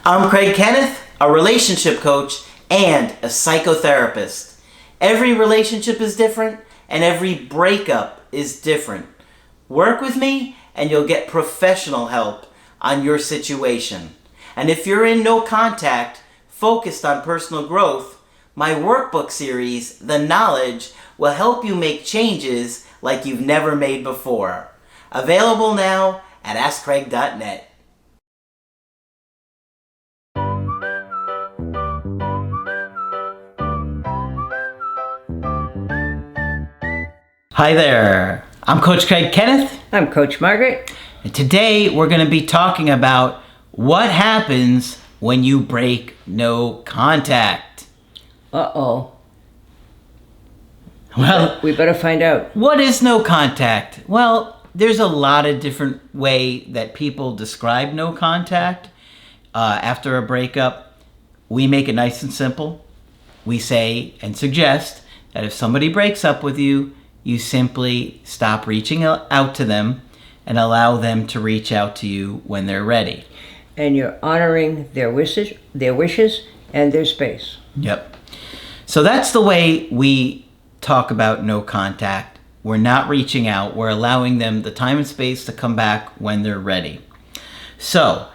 I'm Craig Kenneth, a relationship coach and a psychotherapist. Every relationship is different and every breakup is different. Work with me and you'll get professional help on your situation. And if you're in no contact, focused on personal growth, my workbook series, The Knowledge, will help you make changes like you've never made before. Available now at AskCraig.net. Hi there, I'm Coach Craig Kenneth. I'm Coach Margaret. And today we're going to be talking about what happens when you break no contact. Uh-oh. Well, we better find out. What is no contact? Well, there's a lot of different way that people describe no contact after a breakup. We make it nice and simple. We say and suggest that if somebody breaks up with you, you simply stop reaching out to them and allow them to reach out to you when they're ready. And you're honoring their wishes and their space. Yep. So that's the way we talk about no contact. We're not reaching out. We're allowing them the time and space to come back when they're ready. So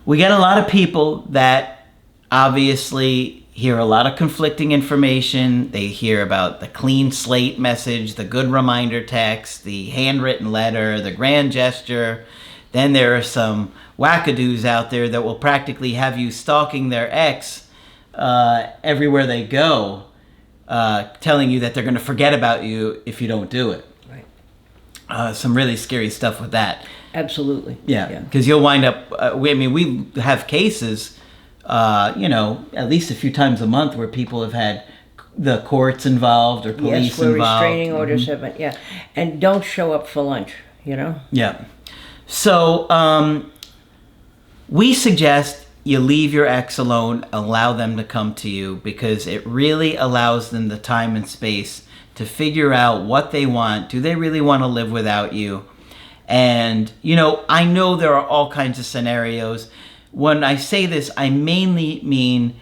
we get a lot of people that obviously hear a lot of conflicting information. They hear about the clean slate message, the good reminder text, the handwritten letter, the grand gesture. Then there are some wackadoos out there that will practically have you stalking their ex everywhere they go, telling you that they're going to forget about you if you don't do it. Right. Some really scary stuff with that. Absolutely. Yeah, because you'll wind up, we have cases at least a few times a month where people have had the courts involved or police where involved. Restraining orders have been, yeah. And don't show up for lunch, Yeah. So we suggest you leave your ex alone, allow them to come to you, because it really allows them the time and space to figure out what they want. Do they really want to live without you? And, I know there are all kinds of scenarios. When I say this, I mainly mean,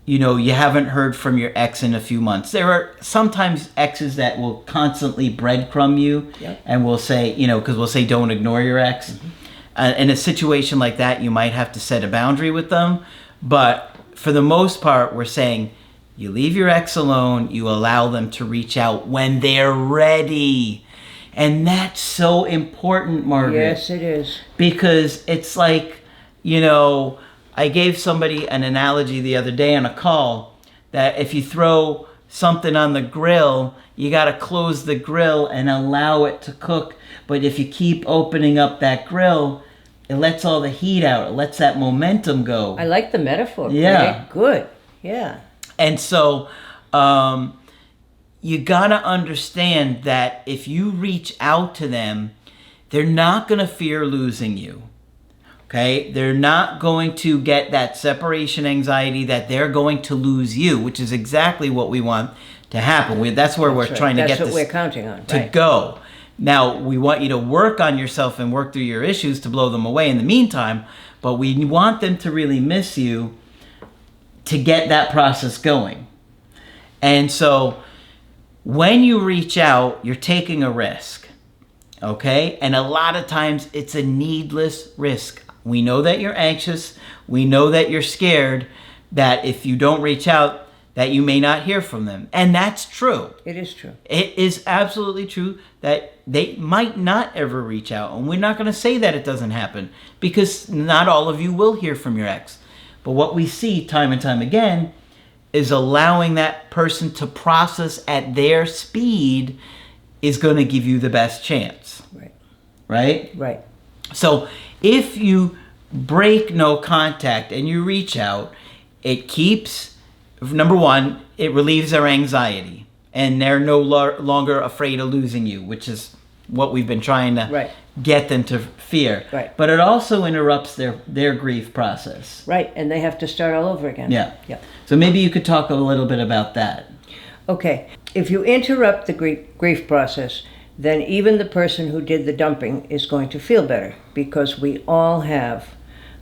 you haven't heard from your ex in a few months. There are sometimes exes that will constantly breadcrumb you. Yep. And will say, because we'll say don't ignore your ex. Mm-hmm. In a situation like that, you might have to set a boundary with them. But for the most part, we're saying you leave your ex alone, you allow them to reach out when they're ready. And that's so important, Margaret. Yes, it is. Because it's like, I gave somebody an analogy the other day on a call that if you throw something on the grill, you got to close the grill and allow it to cook. But if you keep opening up that grill, it lets all the heat out. It lets that momentum go. I like the metaphor. Yeah. Right? Good. Yeah. And so you got to understand that if you reach out to them, they're not going to fear losing you. Okay, they're not going to get that separation anxiety that they're going to lose you, which is exactly what we want to happen. That's where we're trying to get this we're counting on, to go. Now, we want you to work on yourself and work through your issues to blow them away in the meantime, but we want them to really miss you to get that process going. And so when you reach out, you're taking a risk, okay? And a lot of times it's a needless risk. We know that you're anxious. We know that you're scared that if you don't reach out, that you may not hear from them. And that's true. It is true. It is absolutely true that they might not ever reach out. And we're not going to say that it doesn't happen because not all of you will hear from your ex. But what we see time and time again is allowing that person to process at their speed is going to give you the best chance. Right. Right? Right. So if you break no contact and you reach out, it keeps, number one, it relieves their anxiety. And they're no longer afraid of losing you, which is what we've been trying to get them to fear. Right. But it also interrupts their grief process. Right, and they have to start all over again. Yeah. Yeah. So maybe you could talk a little bit about that. Okay. If you interrupt the grief process, then even the person who did the dumping is going to feel better because we all have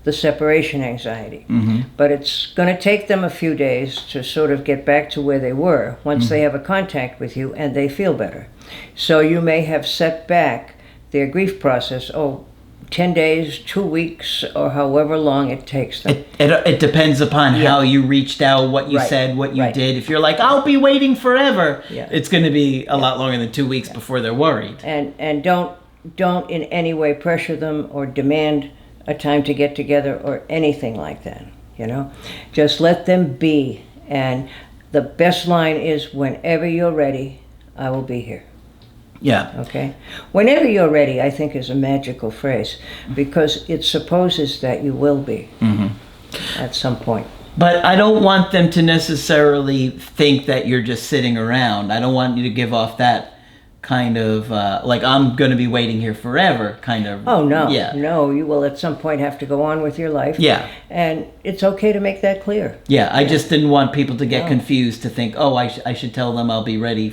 the separation anxiety. Mm-hmm. But it's going to take them a few days to sort of get back to where they were once they have a contact with you and they feel better. So you may have set back their grief process, 10 days, 2 weeks, or however long it takes them. It depends upon how you reached out, what you Right. said, what you Right. did. If you're like, I'll be waiting forever, Yeah. it's going to be a lot longer than 2 weeks before they're worried. And don't in any way pressure them or demand a time to get together or anything like that, you know? Just let them be. And the best line is, whenever you're ready, I will be here. Yeah. Okay? Whenever you're ready, I think, is a magical phrase because it supposes that you will be at some point. But I don't want them to necessarily think that you're just sitting around. I don't want you to give off that kind of, like, I'm going to be waiting here forever kind of. Oh, no. Yeah. No, you will at some point have to go on with your life. Yeah. And it's okay to make that clear. Yeah, I just didn't want people to get confused to think, I should tell them I'll be waiting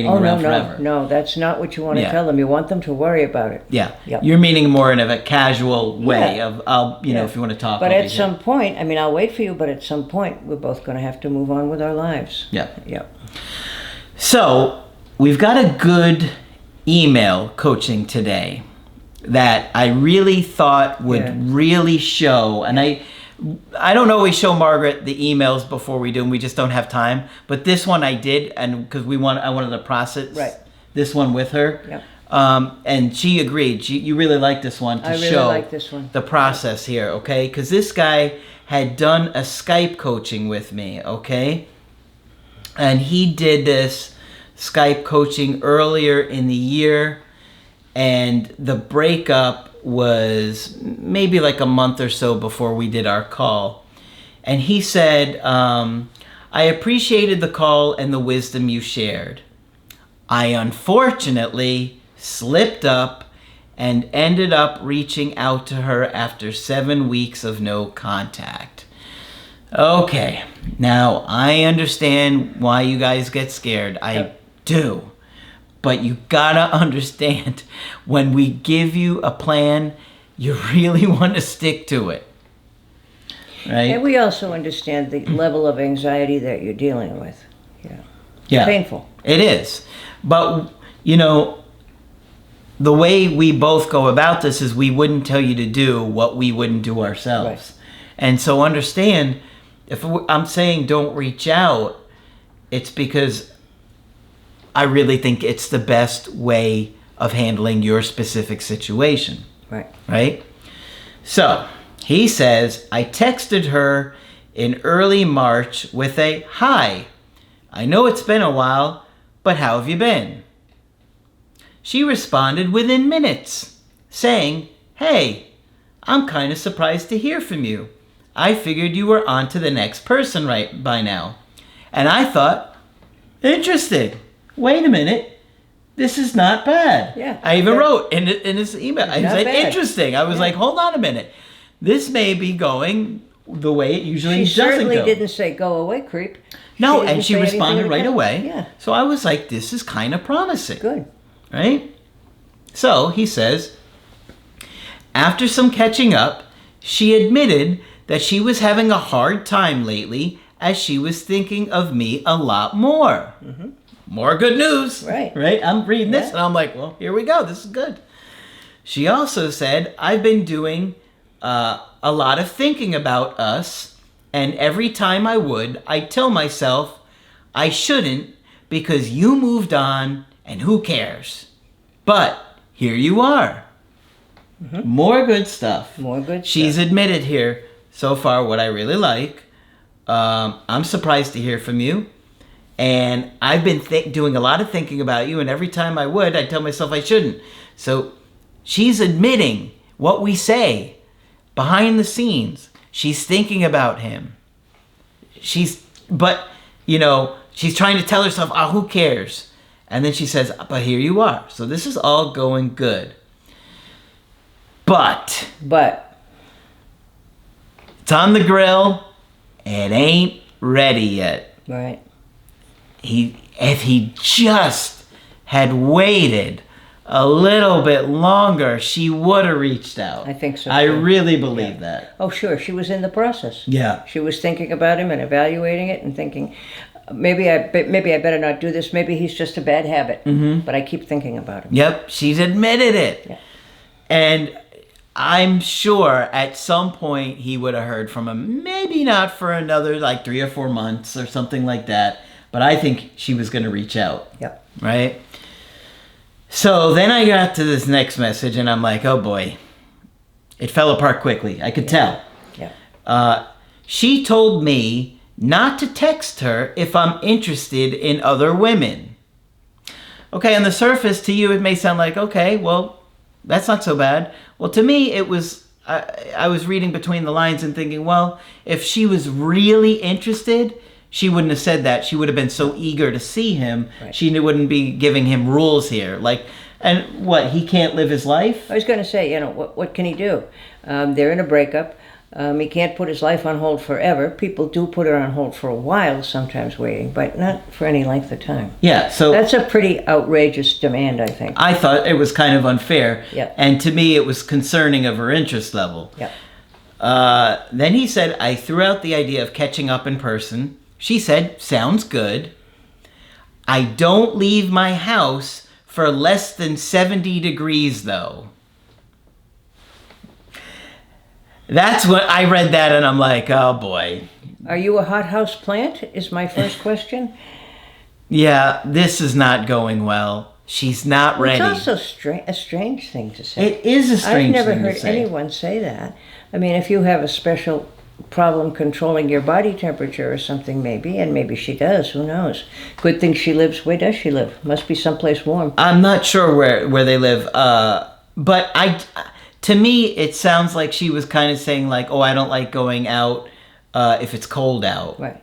around forever. No, that's not what you want to Yeah. tell them. You want them to worry about it. Yeah. Yep. You're meaning more in a casual way Yeah. of, if you want to talk. But I'll at be some here. point, I'll wait for you, but at some point, we're both going to have to move on with our lives. Yeah. Yeah. So, we've got a good email coaching today that I really thought would really show, and I don't always show Margaret the emails before we do them. We just don't have time. But this one I did, and because I wanted to process this one with her. Yep. And she agreed. You really like this one to I really show like this one. the process here, okay? Because this guy had done a Skype coaching with me, okay? And he did this Skype coaching earlier in the year, and the breakup was maybe like a month or so before we did our call. And he said, I appreciated the call and the wisdom you shared. I unfortunately slipped up and ended up reaching out to her after 7 weeks of no contact. Okay, now I understand why you guys get scared. I do. But you gotta understand, when we give you a plan, you really want to stick to it. Right? And we also understand the level of anxiety that you're dealing with. Yeah. Yeah. Painful. It is. But, the way we both go about this is we wouldn't tell you to do what we wouldn't do ourselves. Right. And so understand, if I'm saying don't reach out, it's because I really think it's the best way of handling your specific situation. Right. Right? So, he says, I texted her in early March with a, hi, I know it's been a while, but how have you been? She responded within minutes, saying, hey, I'm kind of surprised to hear from you. I figured you were on to the next person right by now. And I thought, interesting. Wait a minute. This is not bad. Yeah. I even wrote in his email. I Not said, bad. interesting. I was like, hold on a minute. This may be going the way it usually She doesn't certainly go. didn't say, go away, creep. No, didn't and she say anything responded like right that. away. Yeah. So I was like, this is kind of promising. Good. Right? So he says, after some catching up, she admitted that she was having a hard time lately as she was thinking of me a lot more. Mm-hmm. More good news. Right. Right? I'm reading this Yeah. and I'm like, well, here we go. This is good. She also said, I've been doing a lot of thinking about us, and every time I would, I'd tell myself I shouldn't because you moved on and who cares? But here you are. Mm-hmm. More good stuff. More good She's stuff. admitted here so far what I really like. I'm surprised to hear from you. And I've been doing a lot of thinking about you, and every time I would, I'd tell myself I shouldn't. So she's admitting what we say behind the scenes. She's thinking about him. She's trying to tell herself, who cares? And then she says, but here you are. So this is all going good. But it's on the grill. It ain't ready yet. Right. If he just had waited a little bit longer, she would have reached out. I think so, I too. really believe that. Oh, sure. She was in the process. Yeah. She was thinking about him and evaluating it and thinking, maybe I better not do this. Maybe he's just a bad habit. Mm-hmm. But I keep thinking about him. Yep, she's admitted it. Yeah. And I'm sure at some point he would have heard from him. Maybe not for another like 3 or 4 months or something like that. But I think she was going to reach out. Yep. Right? So then I got to this next message and I'm like, oh boy. It fell apart quickly. I could tell. Yeah. She told me not to text her if I'm interested in other women. Okay, on the surface, to you, it may sound like, okay, well, that's not so bad. Well, to me, it was, I was reading between the lines and thinking, well, if she was really interested, she wouldn't have said that. She would have been so eager to see him. Right. She wouldn't be giving him rules here. Like, and what, he can't live his life? I was going to say, what can he do? They're in a breakup. He can't put his life on hold forever. People do put it on hold for a while, sometimes waiting, but not for any length of time. Yeah, so That's a pretty outrageous demand, I think. I thought it was kind of unfair. Yeah. And to me, it was concerning of her interest level. Yeah. Then he said, I threw out the idea of catching up in person. She said, sounds good. I don't leave my house for less than 70 degrees, though. That's what I read that and I'm like, oh boy. Are you a hothouse plant? Is my first question. Yeah, this is not going well. She's not ready. It's also a strange thing to say. It is a strange I've never thing to heard say. anyone say that. I mean, if you have a special problem controlling your body temperature or something, maybe, and maybe she does, who knows. Good thing she lives, where does she live? Must be someplace warm. I'm not sure where they live, but to me, it sounds like she was kind of saying like, oh, I don't like going out if it's cold out. Right.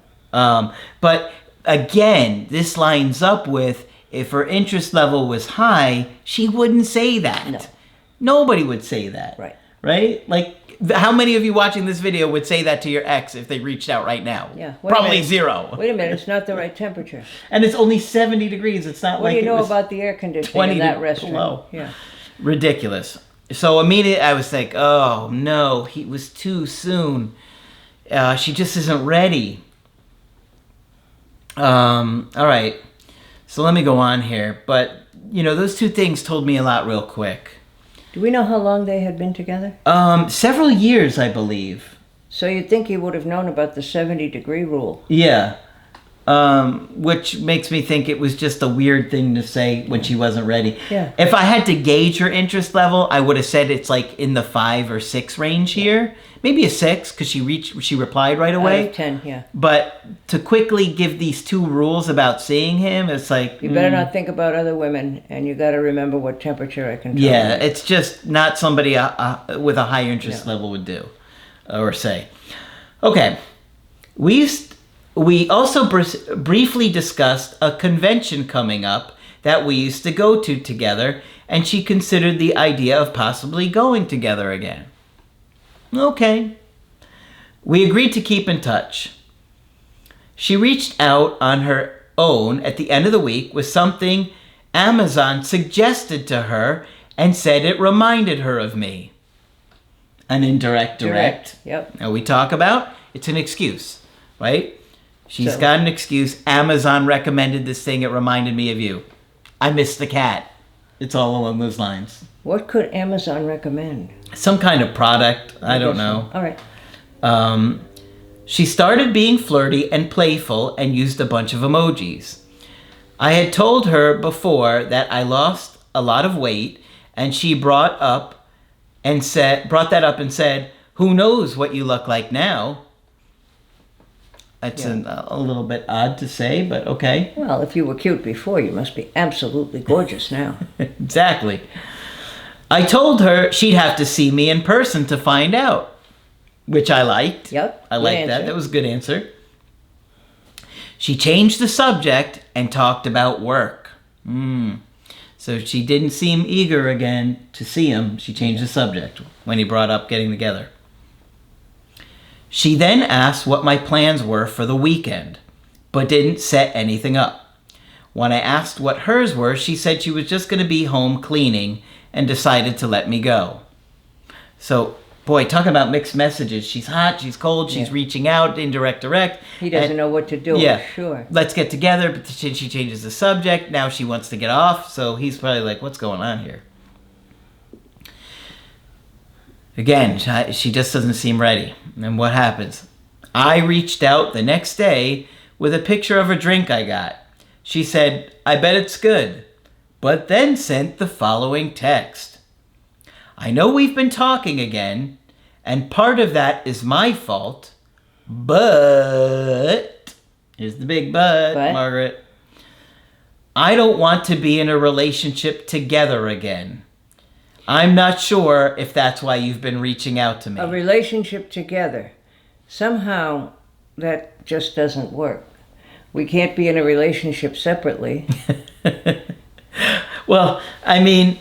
But again, this lines up with if her interest level was high, she wouldn't say that. No. Nobody would say that. Right. Right? Like, how many of you watching this video would say that to your ex if they reached out right now? Yeah. Probably zero. Wait a minute, it's not the right temperature. And it's only 70 degrees. It's not What like do you know it was about the air conditioning 20 in that restaurant? below. Yeah. Ridiculous. So immediately I was like, oh no, he was too soon. She just isn't ready. All right. So let me go on here. But, those two things told me a lot real quick. Do we know how long they had been together? Several years, I believe. So you'd think he would have known about the 70-degree rule. Yeah. Which makes me think it was just a weird thing to say when she wasn't ready. Yeah. If I had to gauge her interest level, I would have said it's like in the 5 or 6 range here. Maybe a 6 because she replied right away. Out of 10, yeah. But to quickly give these 2 rules about seeing him, it's like... You better not think about other women, and you got to remember what temperature I control. Yeah, it's just not somebody with a high interest level would do or say. Okay. We also briefly discussed a convention coming up that we used to go to together, and she considered the idea of possibly going together again. Okay. We agreed to keep in touch. She reached out on her own at the end of the week with something Amazon suggested to her and said it reminded her of me. An indirect direct. Yep. Now we talk about, it's an excuse, right? She's So- got an excuse. Amazon recommended this thing. It reminded me of you. I missed the cat. It's all along those lines. What could Amazon recommend? Some kind of product. I don't know. All right. She started being flirty and playful and used a bunch of emojis. I had told her before that I lost a lot of weight, and she brought that up and said, "Who knows what you look like now?" That's a little bit odd to say, but okay. Well, if you were cute before, you must be absolutely gorgeous now. Exactly. I told her she'd have to see me in person to find out, which I liked. Yep, I good liked that. answer. That was a good answer. She changed the subject and talked about work. So she didn't seem eager again to see him. She changed the subject when he brought up getting together. She then asked what my plans were for the weekend, but didn't set anything up. When I asked what hers were, she said she was just going to be home cleaning and decided to let me go. So, boy, talking about mixed messages. She's hot, she's cold, she's reaching out, indirect, direct. He doesn't know what to do. Yeah, sure. Let's get together, but she changes the subject. Now she wants to get off, so he's probably like, what's going on here? Again, she just doesn't seem ready. And what happens? I reached out the next day with a picture of a drink I got. She said, I bet it's good, but then sent the following text. I know we've been talking again, and part of that is my fault, but, here's the big but, Margaret, I don't want to be in a relationship together again. I'm not sure if that's why you've been reaching out to me. A relationship together. Somehow that just doesn't work. We can't be in a relationship separately. Well, I mean,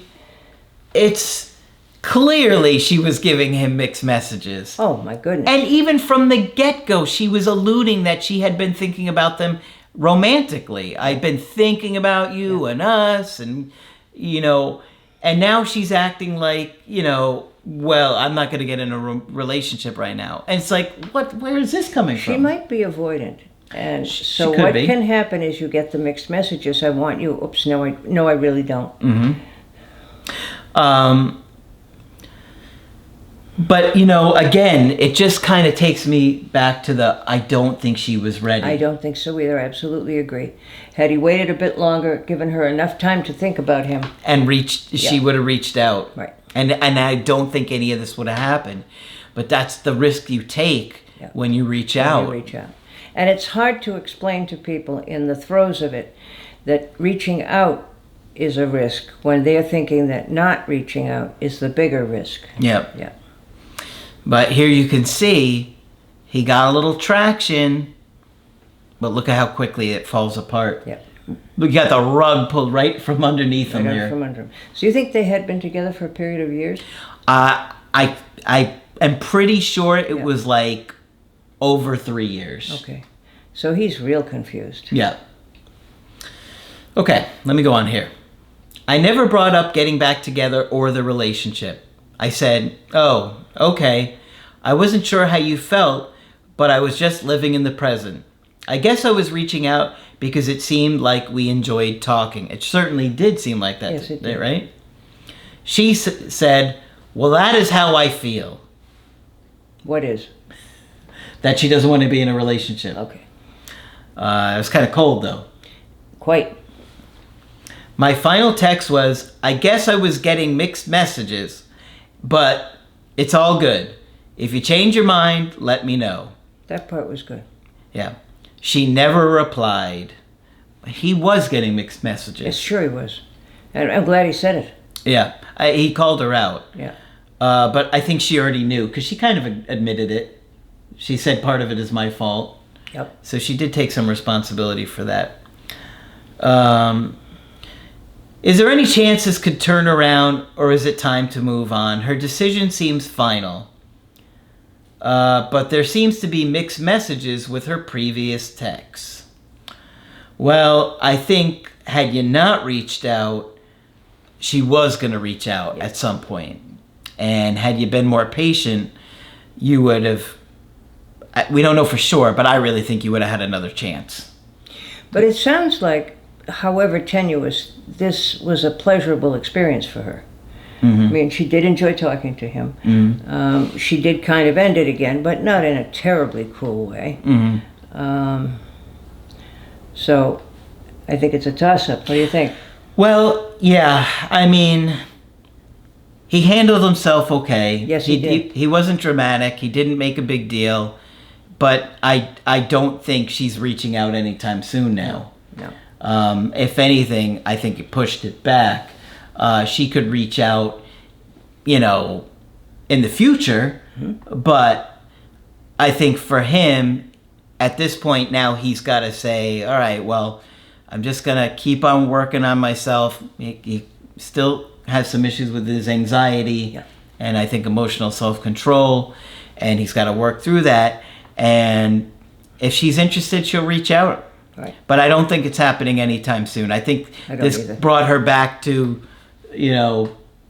it's clearly she was giving him mixed messages. Oh, my goodness. And even from the get-go, she was alluding that she had been thinking about them romantically. I've been thinking about you and us and, and now she's acting like, well, I'm not going to get in a relationship right now. And it's like, where is this coming from? She might be avoidant. And so what can happen is you get the mixed messages. I want you. Oops, no, I really don't. Mm-hmm. But, again, it just kind of takes me back to I don't think she was ready. I don't think so either. I absolutely agree. Had he waited a bit longer, given her enough time to think about him. And she would have reached out. Right. And I don't think any of this would have happened. But that's the risk you take when you reach out. And it's hard to explain to people in the throes of it that reaching out is a risk when they're thinking that not reaching out is the bigger risk. Yep. Yeah. But here you can see he got a little traction, but look at how quickly it falls apart. Yep. We got the rug pulled right from underneath him here. From under him. So you think they had been together for a period of years? I am pretty sure it was like over 3 years. Okay. So he's real confused. Yeah. Okay, let me go on here. I never brought up getting back together or the relationship. I said, oh, okay. I wasn't sure how you felt, but I was just living in the present. I guess I was reaching out because it seemed like we enjoyed talking. It certainly did seem like that, yes, it did. Right? She said, well, that is how I feel. What is? That she doesn't want to be in a relationship. Okay. It was kind of cold, though. Quite. My final text was, I guess I was getting mixed messages, but it's all good. If you change your mind, let me know. That part was good. Yeah. She never replied. He was getting mixed messages. Yes, sure he was. And I'm glad he said it. Yeah. He called her out. Yeah. But I think she already knew, because she kind of admitted it. She said part of it is my fault. Yep. So she did take some responsibility for that. Is there any chance this could turn around, or is it time to move on? Her decision seems final. But there seems to be mixed messages with her previous texts. Well, I think had you not reached out, she was going to reach out at some point. And had you been more patient, you would have... We don't know for sure, but I really think you would have had another chance. But it sounds like, however tenuous, this was a pleasurable experience for her. Mm-hmm. I mean, she did enjoy talking to him. Mm-hmm. She did kind of end it again, but not in a terribly cruel way. Mm-hmm. So I think it's a toss-up. What do you think? Well, yeah. I mean, he handled himself okay. Yes, he did. He wasn't dramatic. He didn't make a big deal. But I don't think she's reaching out anytime soon now. No. If anything, I think it pushed it back. She could reach out, in the future. Mm-hmm. But I think for him, at this point now, he's got to say, all right, well, I'm just going to keep on working on myself. He still has some issues with his anxiety and I think emotional self-control. And he's got to work through that. And if she's interested, she'll reach out. Right. But I don't think it's happening anytime soon. I think I don't this either. brought her back to,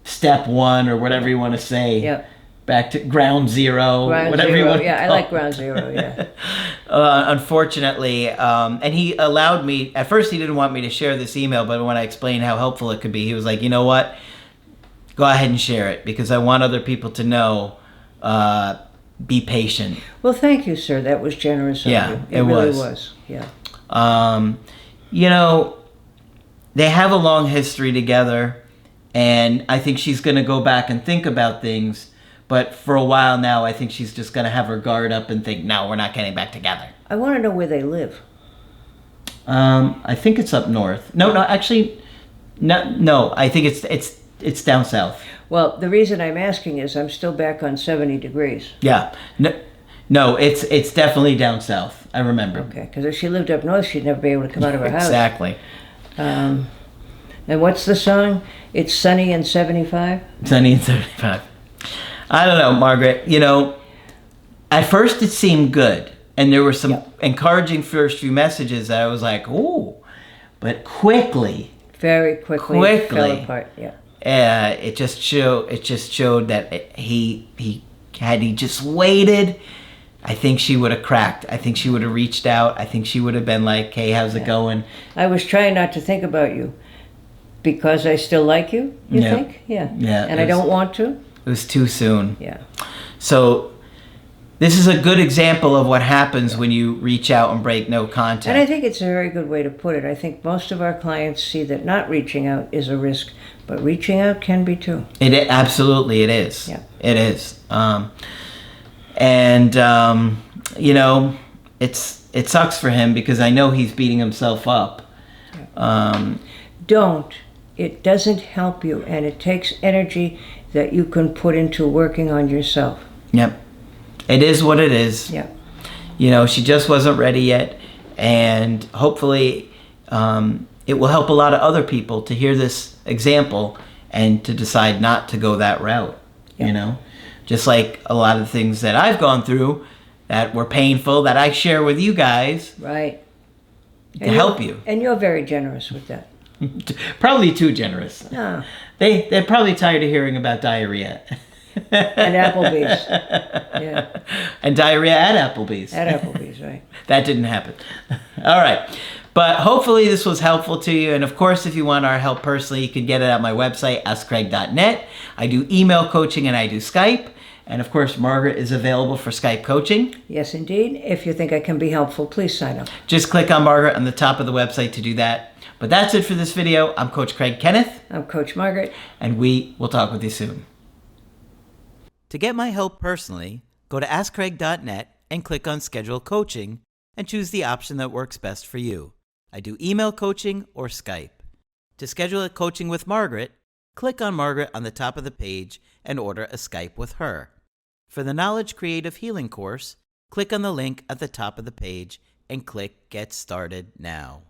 step one or whatever you want to say. Yep. Back to ground zero, Ground whatever zero. you want to Yeah, I call like it. ground zero. Yeah. Unfortunately, and he allowed me, at first he didn't want me to share this email, but when I explained how helpful it could be, he was like, you know what? Go ahead and share it because I want other people to know, be patient. Well, thank you, sir. That was generous of Yeah, you. it really was. was. Yeah. They have a long history together, and I think she's going to go back and think about things. But for a while now, I think she's just going to have her guard up and think, no, we're not getting back together. I want to know where they live. I think it's up north. No, actually, no. I think it's down south. Well, the reason I'm asking is I'm still back on 70 degrees. Yeah. No, it's definitely down south. I remember. Okay, because if she lived up north, she'd never be able to come out of her house. Exactly. And what's the song? It's Sunny and 75? Sunny and 75. I don't know, Margaret. At first it seemed good. And there were some encouraging first few messages that I was like, ooh. But Very quickly it fell apart, yeah. it just showed that he just waited, I think she would have cracked. I think she would have reached out. I think she would have been like, hey, how's it going? I was trying not to think about you because I still like you, you think? Yeah. And I don't want to? It was too soon. Yeah. So this is a good example of what happens when you reach out and break no contact. And I think it's a very good way to put it. I think most of our clients see that not reaching out is a risk, but reaching out can be too. Absolutely it is. Yeah. It is. It sucks for him because I know he's beating himself up. Don't. It doesn't help you, and it takes energy that you can put into working on yourself. Yep. It is what it is. Yeah. She just wasn't ready yet, and hopefully it will help a lot of other people to hear this example and to decide not to go that route. Yeah. Just like a lot of things that I've gone through that were painful that I share with you guys. Right. To help you. And you're very generous with that. Probably too generous. No. They're probably tired of hearing about diarrhea. And Applebee's. Yeah. And diarrhea at Applebee's. At Applebee's, right. That didn't happen. All right. But hopefully this was helpful to you. And of course, if you want our help personally, you can get it at my website, askcraig.net. I do email coaching and I do Skype. And of course, Margaret is available for Skype coaching. Yes, indeed. If you think I can be helpful, please sign up. Just click on Margaret on the top of the website to do that. But that's it for this video. I'm Coach Craig Kenneth. I'm Coach Margaret. And we will talk with you soon. To get my help personally, go to askcraig.net and click on Schedule Coaching and choose the option that works best for you. I do email coaching or Skype. To schedule a coaching with Margaret, click on Margaret on the top of the page and order a Skype with her. For the Knowledge Creative Healing course, click on the link at the top of the page and click Get Started Now.